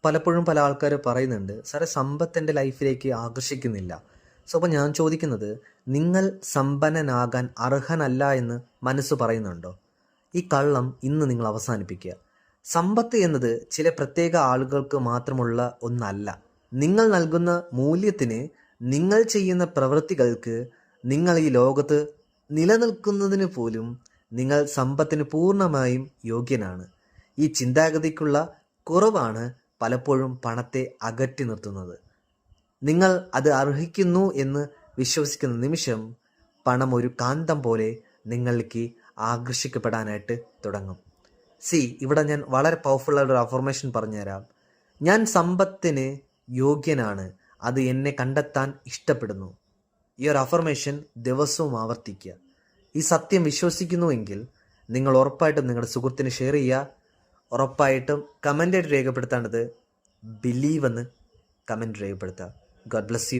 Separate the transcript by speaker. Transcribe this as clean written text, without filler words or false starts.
Speaker 1: പലപ്പോഴും പല ആൾക്കാർ പറയുന്നുണ്ട്, സാറേ സമ്പത്ത് എൻ്റെ ലൈഫിലേക്ക് ആകർഷിക്കുന്നില്ല. അപ്പോൾ ഞാൻ ചോദിക്കുന്നത്, നിങ്ങൾ സമ്പന്നനാകാൻ അർഹനല്ല എന്ന് മനസ്സ് പറയുന്നുണ്ടോ? ഈ കള്ളം ഇന്ന് നിങ്ങൾ അവസാനിപ്പിക്കുക. സമ്പത്ത് എന്നത് ചില പ്രത്യേക ആളുകൾക്ക് മാത്രമുള്ള ഒന്നല്ല. നിങ്ങൾ നൽകുന്ന മൂല്യത്തിന്, നിങ്ങൾ ചെയ്യുന്ന പ്രവൃത്തികൾക്ക്, നിങ്ങൾ ഈ ലോകത്ത് നിലനിൽക്കുന്നതിന് പോലും നിങ്ങൾ സമ്പത്തിന് പൂർണ്ണമായും യോഗ്യനാണ്. ഈ ചിന്താഗതിക്കുള്ള കുറവാണ് പലപ്പോഴും പണത്തെ അകറ്റി നിർത്തുന്നത്. നിങ്ങൾ അത് അർഹിക്കുന്നു എന്ന് വിശ്വസിക്കുന്ന നിമിഷം പണം ഒരു കാന്തം പോലെ നിങ്ങളിലേക്ക് ആകർഷിക്കപ്പെടാനായിട്ട് തുടങ്ങും. ഇവിടെ ഞാൻ വളരെ പവർഫുള്ളായ ഒരു അഫർമേഷൻ പറഞ്ഞുതരാം. ഞാൻ സമ്പത്തിന് യോഗ്യനാണ്, അത് എന്നെ കണ്ടെത്താൻ ഇഷ്ടപ്പെടുന്നു. ഈ ഒരു അഫർമേഷൻ ദിവസവും ആവർത്തിക്കുക. ഈ സത്യം വിശ്വസിക്കുന്നുവെങ്കിൽ നിങ്ങൾ ഉറപ്പായിട്ടും നിങ്ങളുടെ സുഹൃത്തിന് ഷെയർ ചെയ്യുക. ഉറപ്പായിട്ടും കമൻ്റായിട്ട് രേഖപ്പെടുത്തേണ്ടത് ബിലീവ് എന്ന് കമൻറ്റ് രേഖപ്പെടുത്തുക. God bless you.